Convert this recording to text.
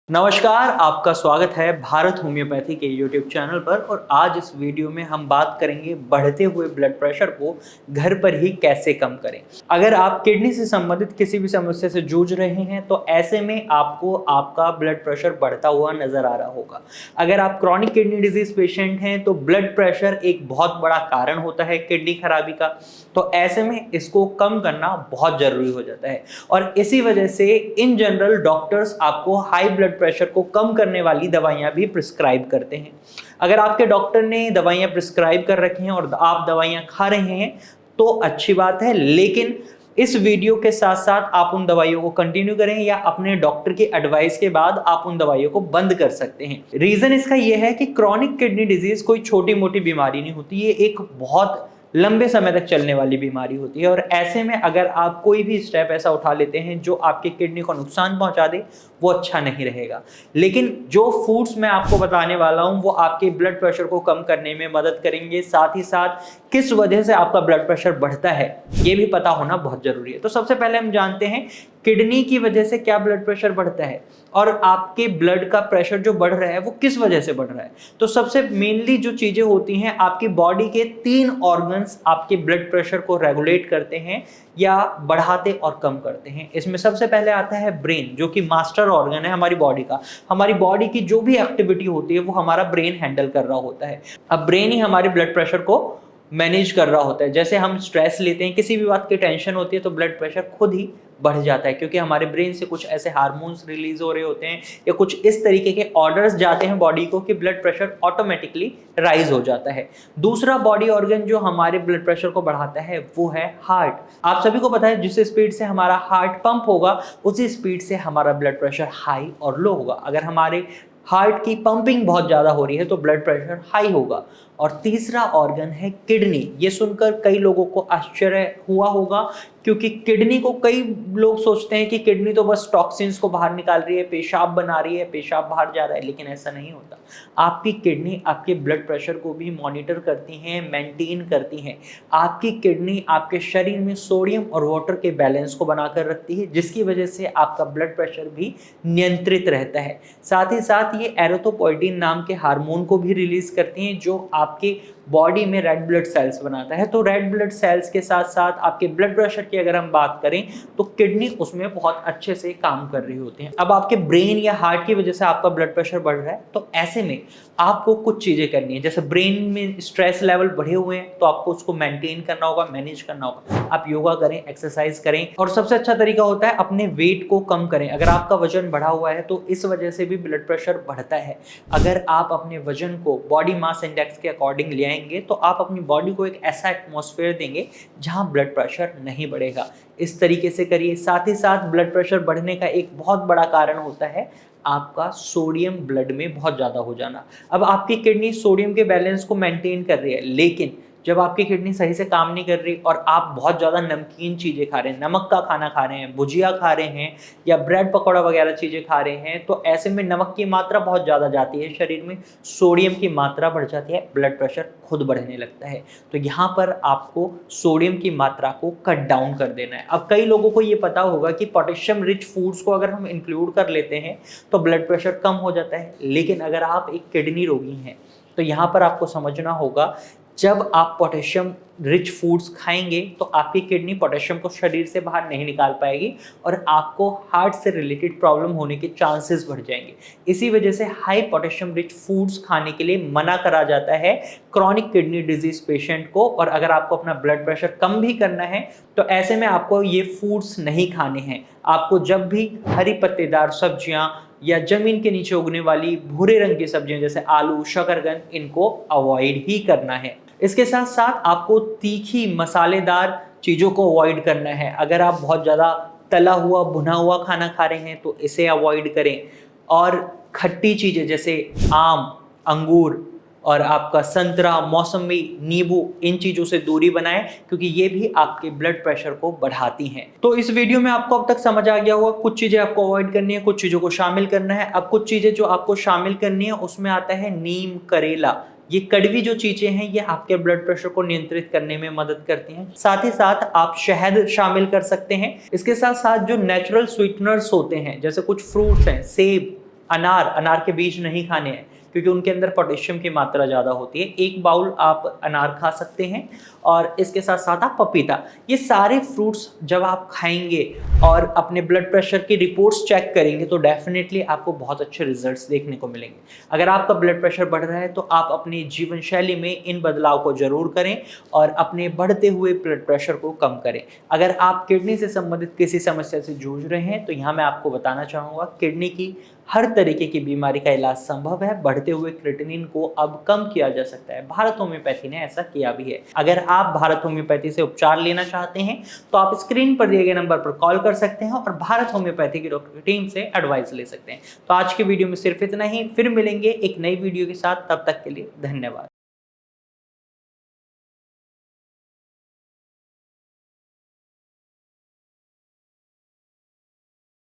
नमस्कार, आपका स्वागत है भारत होम्योपैथी के यूट्यूब चैनल पर। और आज इस वीडियो में हम बात करेंगे बढ़ते हुए ब्लड प्रेशर को घर पर ही कैसे कम करें। अगर आप किडनी से संबंधित किसी भी समस्या से जूझ रहे हैं तो ऐसे में आपको आपका ब्लड प्रेशर बढ़ता हुआ नजर आ रहा होगा। अगर आप क्रॉनिक किडनी डिजीज पेशेंट हैं तो ब्लड प्रेशर एक बहुत बड़ा कारण होता है किडनी खराबी का, तो ऐसे में इसको कम करना बहुत जरूरी हो जाता है। और इसी वजह से इन जनरल डॉक्टर्स आपको हाई ब्लड प्रेशर को कम करने वाली दवाइयां भी प्रिस्क्राइब करते हैं। अगर आपके डॉक्टर ने दवाइयां प्रिस्क्राइब कर रखी हैं और आप दवाइयां खा रहे हैं तो अच्छी बात है, लेकिन इस वीडियो के साथ साथ आप उन दवाइयों को कंटिन्यू करें या अपने डॉक्टर की एडवाइस के बाद आप उन दवाइयों को बंद कर सकते हैं। रीजन इसका यह है कि क्रॉनिक किडनी डिजीज कोई छोटी मोटी बीमारी नहीं होती, ये एक बहुत लंबे समय तक चलने वाली बीमारी होती है। और ऐसे में अगर आप कोई भी स्टेप ऐसा उठा लेते हैं जो आपके किडनी को नुकसान पहुंचा दे, वो अच्छा नहीं रहेगा। लेकिन जो फूड्स मैं आपको बताने वाला हूं वो आपके ब्लड प्रेशर को कम करने में मदद करेंगे, साथ ही साथ किस वजह से आपका ब्लड प्रेशर बढ़ता है ये भी पता होना बहुत जरूरी है। तो सबसे पहले हम जानते हैं किडनी की वजह से क्या ब्लड प्रेशर बढ़ता है और आपके ब्लड का प्रेशर जो बढ़ रहा है वो किस वजह से बढ़ रहा है। तो सबसे मेनली जो चीजें होती हैं, आपकी बॉडी के 3 ऑर्गन्स आपके ब्लड प्रेशर को रेगुलेट करते हैं या बढ़ाते और कम करते हैं। इसमें सबसे पहले आता है ब्रेन, जो कि मास्टर ऑर्गन है हमारी बॉडी का। हमारी बॉडी की जो भी एक्टिविटी होती है वो हमारा ब्रेन हैंडल कर रहा होता है। अब ब्रेन ही हमारे ब्लड प्रेशर को मैनेज कर रहा होता है। जैसे हम स्ट्रेस लेते हैं, किसी भी बात की टेंशन होती है तो ब्लड प्रेशर खुद ही बढ़ जाता है, क्योंकि हमारे ब्रेन से कुछ ऐसे हार्मोन्स रिलीज हो रहे होते हैं या कुछ इस तरीके के ऑर्डर्स जाते हैं बॉडी को कि ब्लड प्रेशर ऑटोमेटिकली राइज हो जाता है। दूसरा बॉडी ऑर्गन जो हमारे ब्लड प्रेशर को बढ़ाता है वो है हार्ट। आप सभी को पता है जिस स्पीड से हमारा हार्ट पंप होगा उसी स्पीड से हमारा ब्लड प्रेशर हाई और लो होगा। अगर हमारे हार्ट की पंपिंग बहुत ज़्यादा हो रही है तो ब्लड प्रेशर हाई होगा। और तीसरा ऑर्गन है किडनी। ये सुनकर कई लोगों को आश्चर्य हुआ होगा, क्योंकि किडनी को कई लोग सोचते हैं कि किडनी तो बस टॉक्सिन्स को बाहर निकाल रही है, पेशाब बना रही है, पेशाब बाहर जा रहा है, लेकिन ऐसा नहीं होता। आपकी किडनी आपके ब्लड प्रेशर को भी मॉनिटर करती हैं, मेंटेन करती हैं। आपकी किडनी आपके शरीर में सोडियम और वाटर के बैलेंस को बनाकर रखती है, जिसकी वजह से आपका ब्लड प्रेशर भी नियंत्रित रहता है। साथ ही साथ ये एरिथ्रोपोइटिन नाम के हार्मोन को भी रिलीज करती हैं जो आपके बॉडी में रेड ब्लड सेल्स बनाता है। तो रेड ब्लड सेल्स के साथ साथ आपके ब्लड प्रेशर की अगर हम बात करें तो किडनी उसमें बहुत अच्छे से काम कर रही होती है। अब आपके ब्रेन या हार्ट की वजह से आपका ब्लड प्रेशर बढ़ रहा है तो ऐसे में आपको कुछ चीजें करनी है। जैसे ब्रेन में स्ट्रेस लेवल बढ़े हुए हैं तो आपको उसको मेंटेन करना होगा, मैनेज करना होगा। आप योगा करें, एक्सरसाइज करें, और सबसे अच्छा तरीका होता है अपने वेट को कम करें। अगर आपका वजन बढ़ा हुआ है तो इस वजह से भी ब्लड प्रेशर बढ़ता है। अगर आप अपने वजन को बॉडी मास इंडेक्स के अकॉर्डिंग ले आएंगे तो आप अपनी बॉडी को एक ऐसा एटमॉस्फेयर देंगे जहां ब्लड प्रेशर नहीं बढ़ेगा। इस तरीके से करिए। साथ ही साथ ब्लड प्रेशर बढ़ने का एक बहुत बड़ा कारण होता है आपका सोडियम ब्लड में बहुत ज़्यादा हो जाना। अब आपकी किडनी सोडियम के बैलेंस को मेंटेन कर रही है, लेकिन जब आपकी किडनी सही से काम नहीं कर रही और आप बहुत ज़्यादा नमकीन चीज़ें खा रहे हैं, नमक का खाना खा रहे हैं, भुजिया खा रहे हैं या ब्रेड पकौड़ा वगैरह चीज़ें खा रहे हैं, तो ऐसे में नमक की मात्रा बहुत ज़्यादा जाती है शरीर में, सोडियम की मात्रा बढ़ जाती है, ब्लड प्रेशर खुद बढ़ने लगता है। तो यहाँ पर आपको सोडियम की मात्रा को कट डाउन कर देना है। अब कई लोगों को ये पता होगा कि पोटेशियम रिच फूड्स को अगर हम इंक्लूड कर लेते हैं तो ब्लड प्रेशर कम हो जाता है, लेकिन अगर आप एक किडनी रोगी हैं तो यहाँ पर आपको समझना होगा, जब आप पोटेशियम रिच फूड्स खाएंगे तो आपकी किडनी पोटेशियम को शरीर से बाहर नहीं निकाल पाएगी और आपको हार्ट से रिलेटेड प्रॉब्लम होने के चांसेस बढ़ जाएंगे। इसी वजह से हाई पोटेशियम रिच फूड्स खाने के लिए मना करा जाता है क्रॉनिक किडनी डिजीज पेशेंट को। और अगर आपको अपना ब्लड प्रेशर कम भी करना है तो ऐसे में आपको ये फूड्स नहीं खाने हैं। आपको जब भी हरी पत्तेदार सब्जियां या जमीन के नीचे उगने वाली भूरे रंग की सब्जियां जैसे आलू, शकरकंद, इनको अवॉइड ही करना है। इसके साथ साथ आपको तीखी मसालेदार चीज़ों को अवॉइड करना है। अगर आप बहुत ज़्यादा तला हुआ भुना हुआ खाना खा रहे हैं तो इसे अवॉइड करें। और खट्टी चीज़ें जैसे आम, अंगूर और आपका संतरा, मौसमी, नींबू, इन चीज़ों से दूरी बनाएं, क्योंकि ये भी आपके ब्लड प्रेशर को बढ़ाती हैं। तो इस वीडियो में आपको अब तक समझ आ गया होगा कुछ चीज़ें आपको अवॉइड करनी है, कुछ चीज़ों को शामिल करना है। अब कुछ चीज़ें जो आपको शामिल करनी है उसमें आता है नीम, करेला। ये कड़वी जो चीजें हैं ये आपके ब्लड प्रेशर को नियंत्रित करने में मदद करती हैं। साथ ही साथ आप शहद शामिल कर सकते हैं। इसके साथ साथ जो नेचुरल स्वीटनर्स होते हैं जैसे कुछ फ्रूट्स हैं, सेब, अनार के बीज नहीं खाने हैं क्योंकि उनके अंदर पोटेशियम की मात्रा ज़्यादा होती है। 1 बाउल आप अनार खा सकते हैं और इसके साथ साथ आप पपीता, ये सारे फ्रूट्स जब आप खाएंगे और अपने ब्लड प्रेशर की रिपोर्ट्स चेक करेंगे तो डेफिनेटली आपको बहुत अच्छे रिजल्ट्स देखने को मिलेंगे। अगर आपका ब्लड प्रेशर बढ़ रहा है तो आप अपनी जीवन शैली में इन बदलाव को जरूर करें और अपने बढ़ते हुए ब्लड प्रेशर को कम करें। अगर आप किडनी से संबंधित किसी समस्या से जूझ रहे हैं तो यहाँ मैं आपको बताना चाहूँगा, किडनी की हर तरीके की बीमारी का इलाज संभव है। बढ़ते हुए क्रिएटिनिन को अब कम किया जा सकता है। भारत होम्योपैथी ने ऐसा किया भी है। अगर आप भारत होम्योपैथी से उपचार लेना चाहते हैं तो आप स्क्रीन पर दिए गए नंबर पर कॉल कर सकते हैं और भारत होम्योपैथी की डॉक्टर टीम से एडवाइस ले सकते हैं। तो आज के वीडियो में सिर्फ इतना ही, फिर मिलेंगे एक नई वीडियो के साथ। तब तक के लिए धन्यवाद।